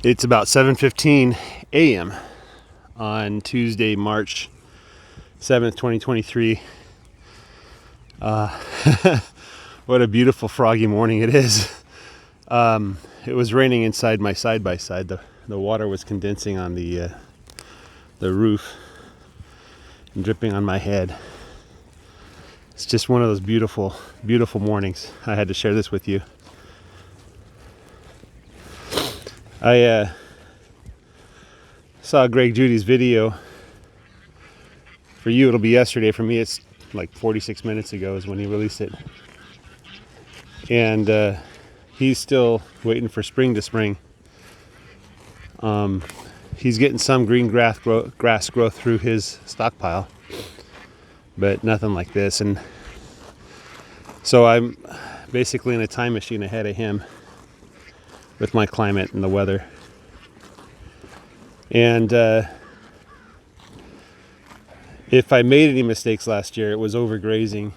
It's about 7:15 a.m. on Tuesday, March 7th, 2023. What a beautiful froggy morning it is. It was raining inside my side-by-side. The water was condensing on the roof and dripping on my head. It's just one of those beautiful, beautiful mornings. I had to share this with you. I saw Greg Judy's video. For you, it'll be yesterday. For me, it's like 46 minutes ago is when he released it. And he's still waiting for spring to spring. He's getting some green grass growth through his stockpile, but nothing like this. And so I'm basically in a time machine ahead of him with my climate and the weather. And if I made any mistakes last year, it was overgrazing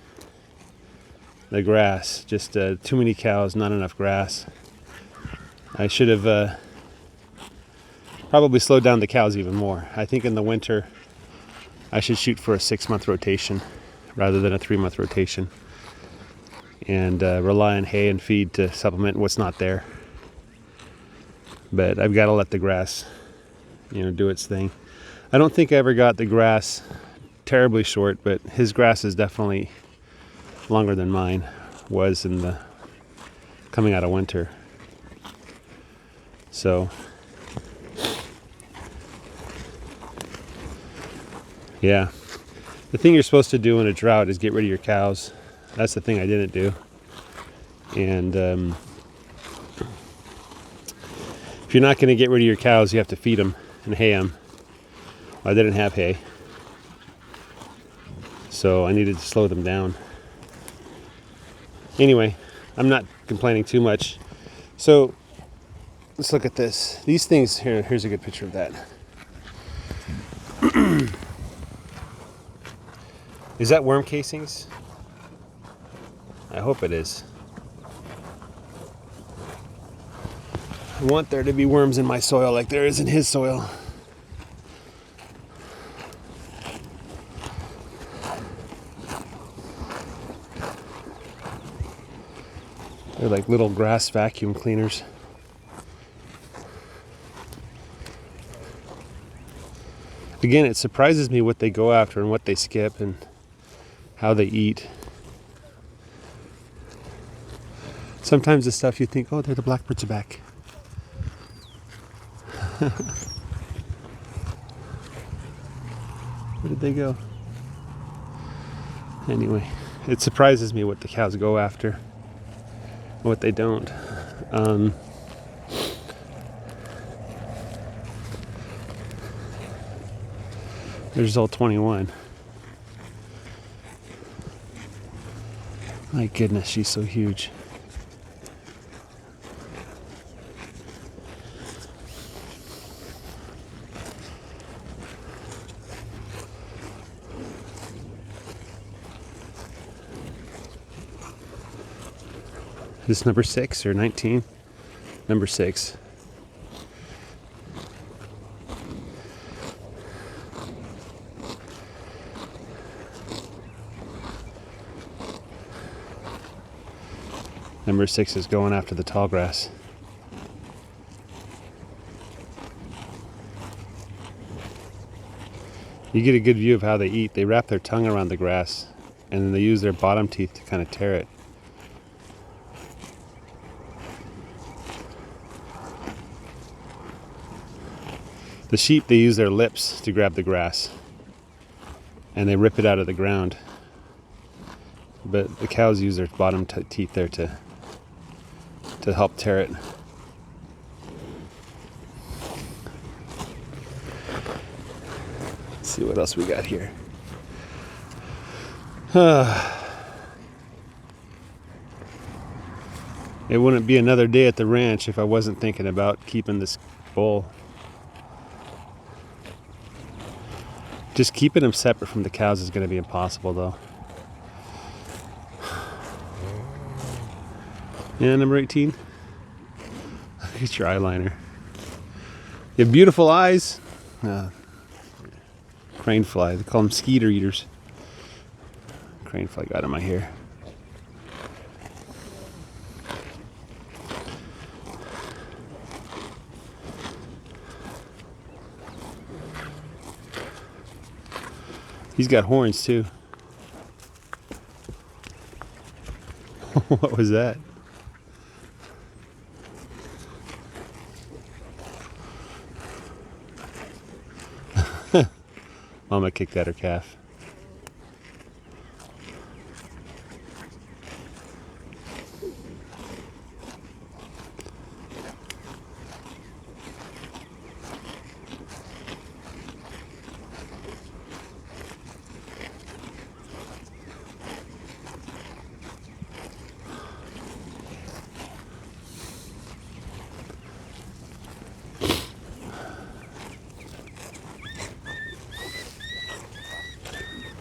the grass. Just too many cows, not enough grass. I should have probably slowed down the cows even more. I think in the winter I should shoot for a 6-month rotation rather than a 3-month rotation, and rely on hay and feed to supplement what's not there. But I've got to let the grass, do its thing. I don't think I ever got the grass terribly short, but his grass is definitely longer than mine was in the coming out of winter. So yeah, the thing you're supposed to do in a drought is get rid of your cows. That's the thing I didn't do. And if you're not going to get rid of your cows, you have to feed them and hay them. I didn't have hay, so I needed to slow them down. Anyway, I'm not complaining too much. So let's look at this. These things here. Here's a good picture of that. Is that worm casings? I hope it is. I want there to be worms in my soil like there is in his soil. They're like little grass vacuum cleaners. Again, it surprises me what they go after and what they skip and how they eat. Sometimes the stuff you think, oh, the blackbirds are back. Where did they go? Anyway, it surprises me what the cows go after and what they don't. There's all 21. My goodness, she's so huge. Is this number 6 or 19? Number 6. Number 6 is going after the tall grass. You get a good view of how they eat. They wrap their tongue around the grass, and then they use their bottom teeth to kind of tear it. The sheep, they use their lips to grab the grass, and they rip it out of the ground. But the cows use their bottom teeth there to help tear it. Let's see what else we got here. It wouldn't be another day at the ranch if I wasn't thinking about keeping this bull. Just keeping him separate from the cows is going to be impossible, though. Yeah, number 18. Look at your eyeliner. You have beautiful eyes. Crane fly. They call them skeeter eaters. Crane fly got in my hair. He's got horns too. What was that? Mama kicked at her calf.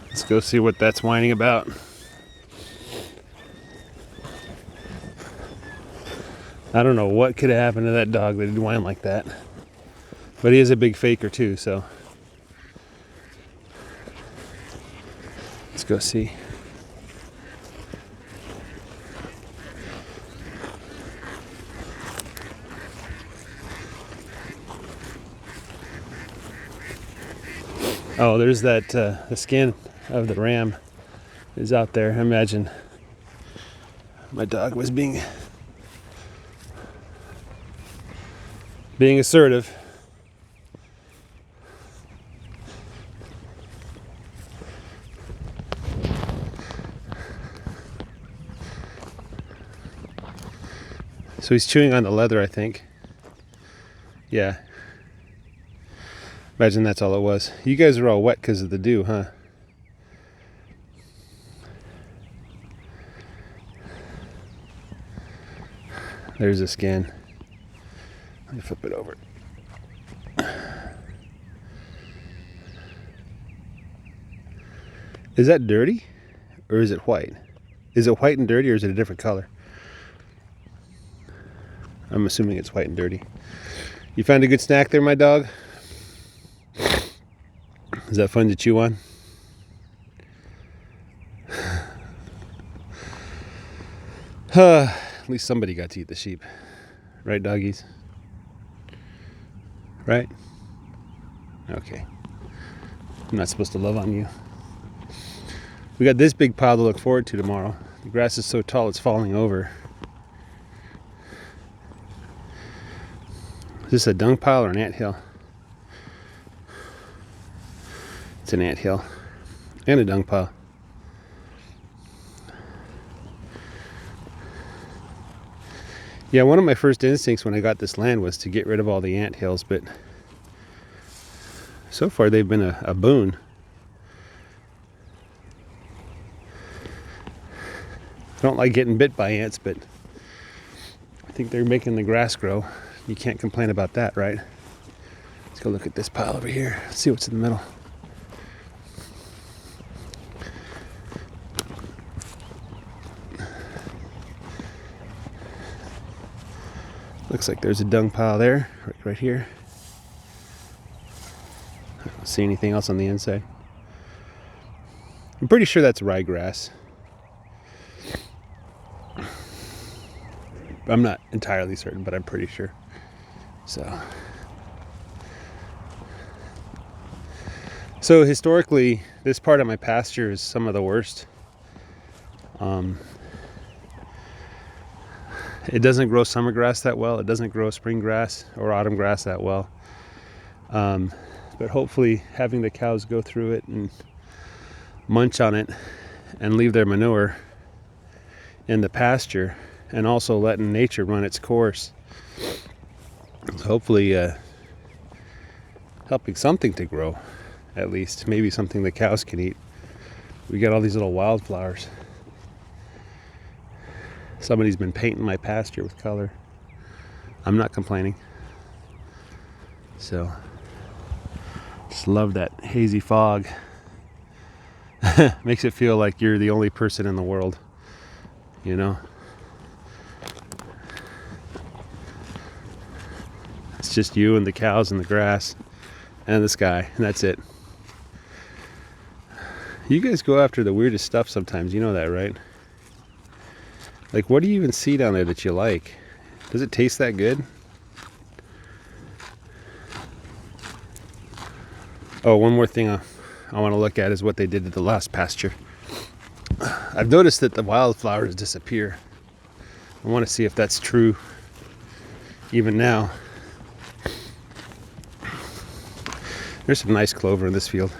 Let's go see what that's whining about. I don't know what could have happened to that dog that he'd whine like that. But he is a big faker too, so let's go see. Oh, there's that the skin of the ram is out there. Imagine my dog was being assertive. So he's chewing on the leather, I think. Yeah. Imagine that's all it was. You guys are all wet because of the dew, huh? There's the skin. Let me flip it over. Is that dirty? Or is it white? Is it white and dirty, or is it a different color? I'm assuming it's white and dirty. You found a good snack there, my dog? Is that fun to chew on? At least somebody got to eat the sheep. Right, doggies? Right? Okay. I'm not supposed to love on you. We got this big pile to look forward to tomorrow. The grass is so tall it's falling over. Is this a dung pile or an anthill? It's an anthill and a dung pile. Yeah, one of my first instincts when I got this land was to get rid of all the anthills, but so far they've been a boon. I don't like getting bit by ants, but I think they're making the grass grow. You can't complain about that, right? Let's go look at this pile over here. Let's see what's in the middle. Looks like there's a dung pile there, right here. I don't see anything else on the inside. I'm pretty sure that's ryegrass. I'm not entirely certain, but I'm pretty sure. So historically, this part of my pasture is some of the worst. It doesn't grow summer grass that well. It doesn't grow spring grass or autumn grass that well. But hopefully having the cows go through it and munch on it and leave their manure in the pasture, and also letting nature run its course, hopefully helping something to grow, at least. Maybe something the cows can eat. We got all these little wildflowers. Somebody's been painting my pasture with color. I'm not complaining. So, just love that hazy fog. Makes it feel like you're the only person in the world, you know? It's just you and the cows and the grass and the sky, and that's it. You guys go after the weirdest stuff sometimes, you know that, right? Like, what do you even see down there that you like? Does it taste that good? Oh, one more thing I want to look at is what they did to the last pasture. I've noticed that the wildflowers disappear. I want to see if that's true even now. There's some nice clover in this field.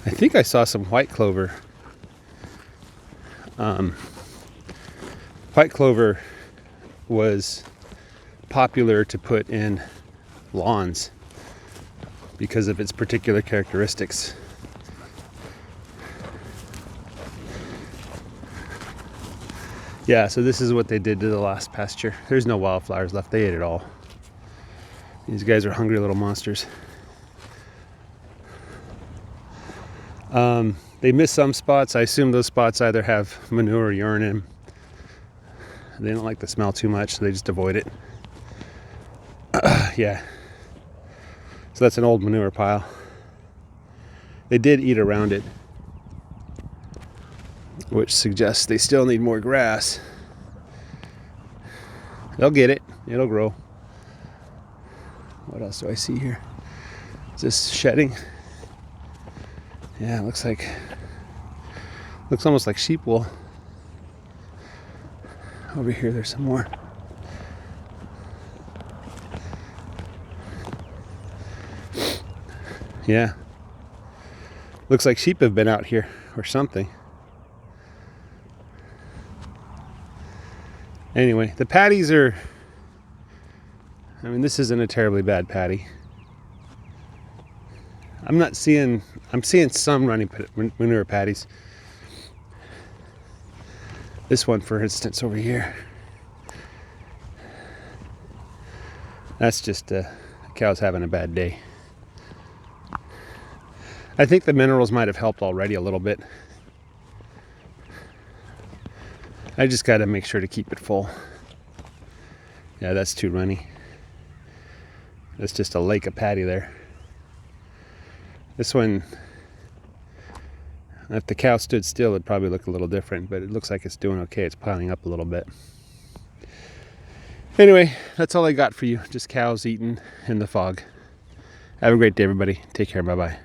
I think I saw some white clover. White clover was popular to put in lawns because of its particular characteristics. Yeah, so this is what they did to the last pasture. There's no wildflowers left. They ate it all. These guys are hungry little monsters. They missed some spots. I assume those spots either have manure or urine in them. They don't like the smell too much, so they just avoid it. Yeah. So that's an old manure pile. They did eat around it, which suggests they still need more grass. They'll get it. It'll grow. What else do I see here? Is this shedding? Yeah, it looks almost like sheep wool. Over here, there's some more. Yeah. Looks like sheep have been out here or something. Anyway, the patties are, I mean, this isn't a terribly bad patty. I'm seeing some running manure patties. This one, for instance, over here. That's just the cow's having a bad day. I think the minerals might have helped already a little bit. I just got to make sure to keep it full. Yeah, that's too runny. That's just a lake of patty there. This one, if the cow stood still, it'd probably look a little different, but it looks like it's doing okay. It's piling up a little bit. Anyway, that's all I got for you. Just cows eating in the fog. Have a great day, everybody. Take care. Bye-bye.